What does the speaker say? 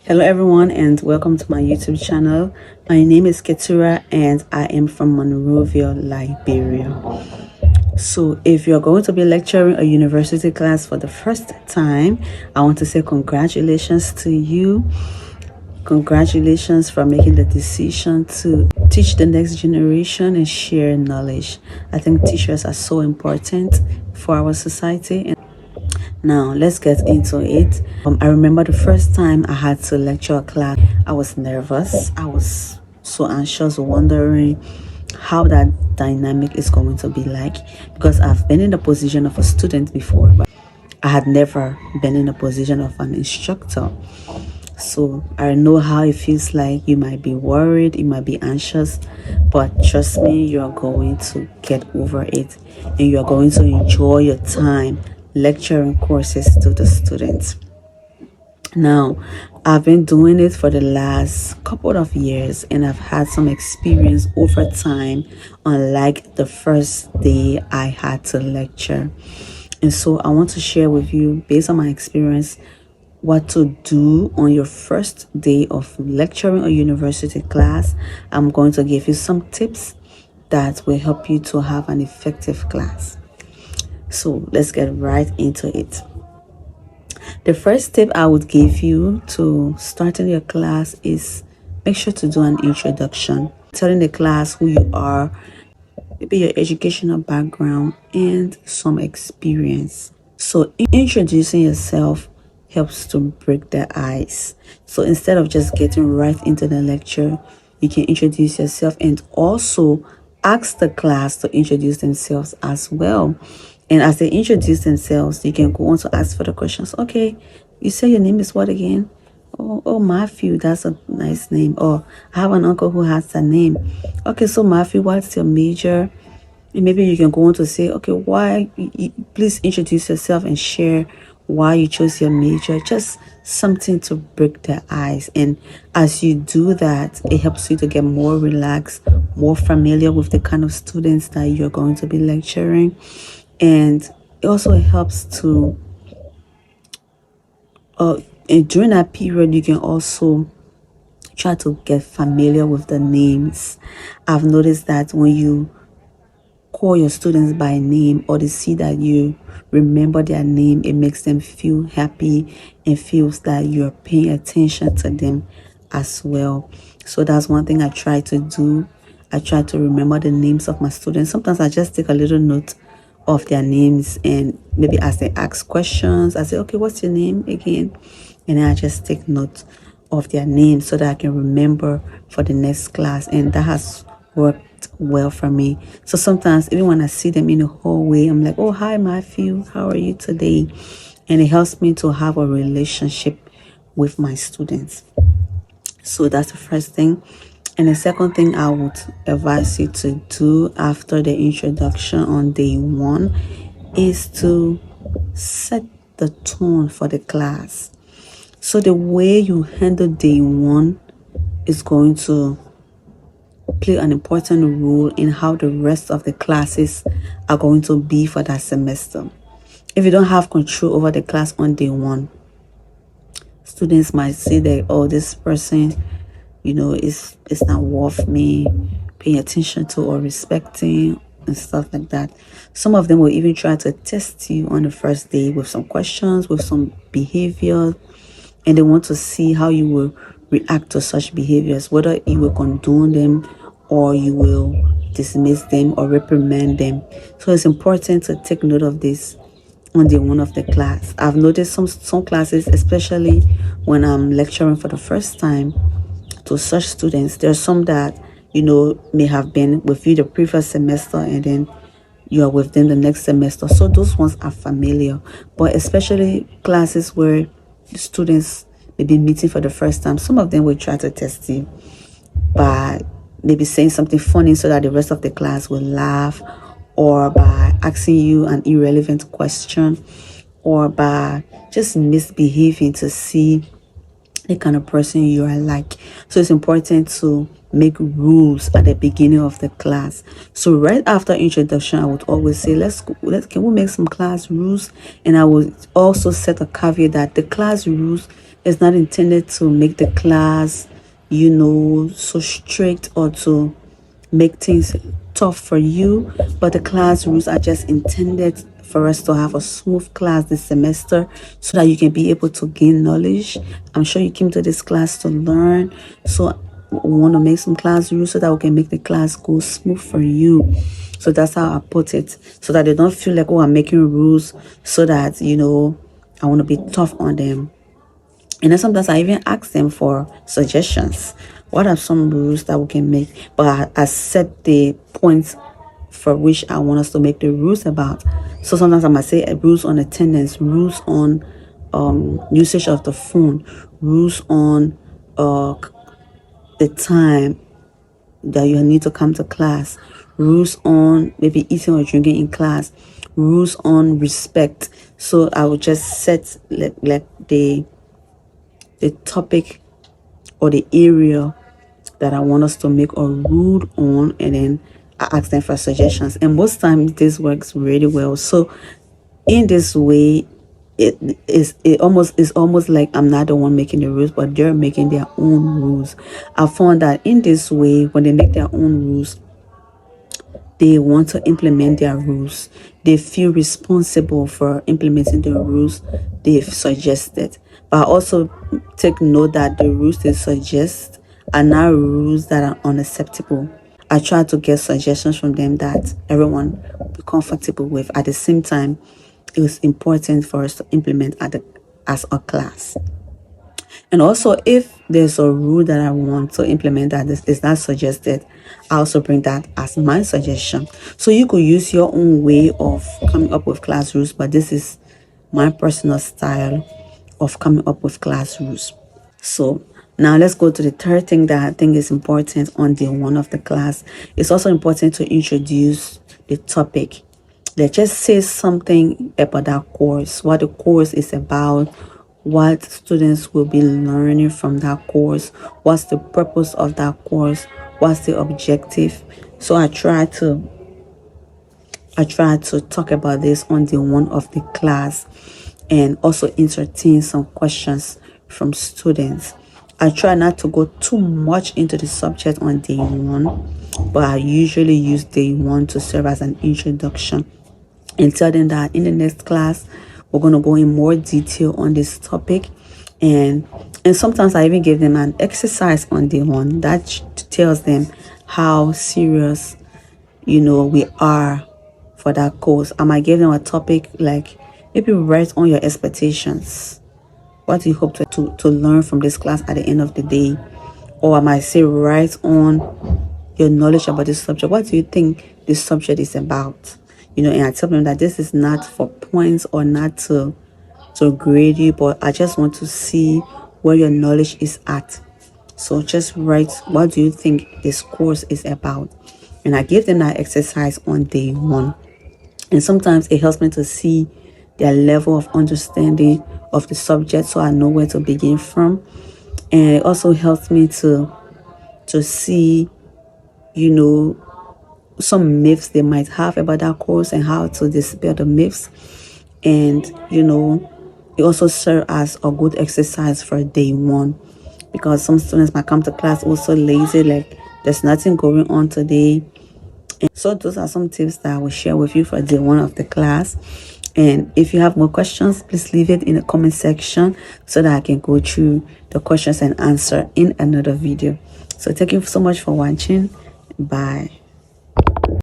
Hello everyone and welcome to my YouTube channel. My name is Ketura and I am from Monrovia, Liberia. So if you're going to be lecturing a university class for the first time, I want to say congratulations to you. Congratulations for making the decision to teach the next generation and share knowledge. I think teachers are so important for our society. Now let's get into it. I remember the first time I had to lecture a class. I was nervous. I was so anxious, wondering how that dynamic is going to be like, because I've been in the position of a student before, but I had never been in the position of an instructor. So I know how it feels like. You might be worried, you might be anxious, but trust me, you're going to get over it and you're going to enjoy your time lecturing courses to the students. Now, I've been doing it for the last couple of years and I've had some experience over time, unlike the first day I had to lecture. And so I want to share with you, based on my experience, what to do on your first day of lecturing a university class. I'm going to give you some tips that will help you to have an effective class. So let's get right into it. The first tip I would give you to starting your class is make sure to do an introduction, telling the class who you are, maybe your educational background and some experience. So introducing yourself helps to break the ice. So instead of just getting right into the lecture, you can introduce yourself and also ask the class to introduce themselves as well. And as they introduce themselves, you can go on to ask for the questions. Okay, you say your name is what again? Oh, Matthew, that's a nice name. Or I have an uncle who has that name. Okay, so Matthew, what's your major? And maybe you can go on to say, okay, please introduce yourself and share why you chose your major. Just something to break the ice. And as you do that, it helps you to get more relaxed, more familiar with the kind of students that you're going to be lecturing. And it also helps to and during that period you can also try to get familiar with the names. I've noticed that when you call your students by name or they see that you remember their name, it makes them feel happy and feels that you're paying attention to them as well. So that's one thing I try to do. I try to remember the names of my students. Sometimes I just take a little note of their names, and maybe as they ask questions, I say, okay, what's your name again? And then I just take note of their names so that I can remember for the next class, and that has worked well for me. So sometimes even when I see them in the hallway, I'm like, oh, hi Matthew, how are you today? And it helps me to have a relationship with my students. So that's the first thing. And the second thing I would advise you to do after the introduction on day one is to set the tone for the class. So the way you handle day one is going to play an important role in how the rest of the classes are going to be for that semester. If you don't have control over the class on day one, students might say that, oh, this person, it's not worth me paying attention to or respecting and stuff like that. Some of them will even try to test you on the first day with some questions, with some behavior, and they want to see how you will react to such behaviors, whether you will condone them or you will dismiss them or reprimand them. So it's important to take note of this on day one of the class. I've noticed some classes, especially when I'm lecturing for the first time to such students, there's some that may have been with you the previous semester and then you are with them the next semester, so those ones are familiar. But especially classes where the students may be meeting for the first time, some of them will try to test you by maybe saying something funny so that the rest of the class will laugh, or by asking you an irrelevant question, or by just misbehaving to see the kind of person you are like. So it's important to make rules at the beginning of the class. So right after introduction, I would always say, can we make some class rules? And I would also set a caveat that the class rules It's not intended to make the class, you know, so strict or to make things tough for you, but the class rules are just intended for us to have a smooth class this semester so that you can be able to gain knowledge. I'm sure you came to this class to learn, so we want to make some class rules so that we can make the class go smooth for you. So that's how I put it, so that they don't feel like, oh, I'm making rules so that, you know, I want to be tough on them. And then sometimes I even ask them for suggestions. What are some rules that we can make? But I set the points for which I want us to make the rules about. So sometimes I might say rules on attendance, rules on usage of the phone, rules on the time that you need to come to class, rules on maybe eating or drinking in class, rules on respect. So I would just set like the topic or the area that I want us to make a rule on, and then I ask them for suggestions. And most times this works really well. So in this way, it's almost like I'm not the one making the rules, but they're making their own rules. I found that in this way, when they make their own rules, they want to implement their rules. They feel responsible for implementing the rules they've suggested. But I also take note that the rules they suggest are not rules that are unacceptable. I try to get suggestions from them that everyone will be comfortable with. At the same time, it was important for us to implement as a class. And also, if there's a rule that I want to implement that is not suggested, I also bring that as my suggestion. So you could use your own way of coming up with class rules, but this is my personal style of coming up with class rules. So now let's go to the third thing that I think is important on day one of the class. It's also important to introduce the topic. Let's just say something about that course, what the course is about, what students will be learning from that course, what's the purpose of that course, what's the objective. So I try to talk about this on day one of the class, and also entertain some questions from students. I try not to go too much into the subject on day one, but I usually use day one to serve as an introduction and tell them that in the next class we're going to go in more detail on this topic. And sometimes I even give them an exercise on day one that tells them how serious, you know, we are for that course. I might give them a topic like, maybe write on your expectations. What do you hope to learn from this class at the end of the day? Or I might say, write on your knowledge about this subject. What do you think this subject is about? You know, and I tell them that this is not for points or not to grade you, but I just want to see where your knowledge is at. So just write, what do you think this course is about? And I give them that exercise on day one. And sometimes it helps me to see their level of understanding of the subject, so I know where to begin from. And it also helps me to see, you know, some myths they might have about that course and how to dispel the myths. And, you know, it also serves as a good exercise for day one, because some students might come to class also lazy, like there's nothing going on today. And so those are some tips that I will share with you for day one of the class. And if you have more questions, please leave it in the comment section so that I can go through the questions and answer in another video. So thank you so much for watching. Bye.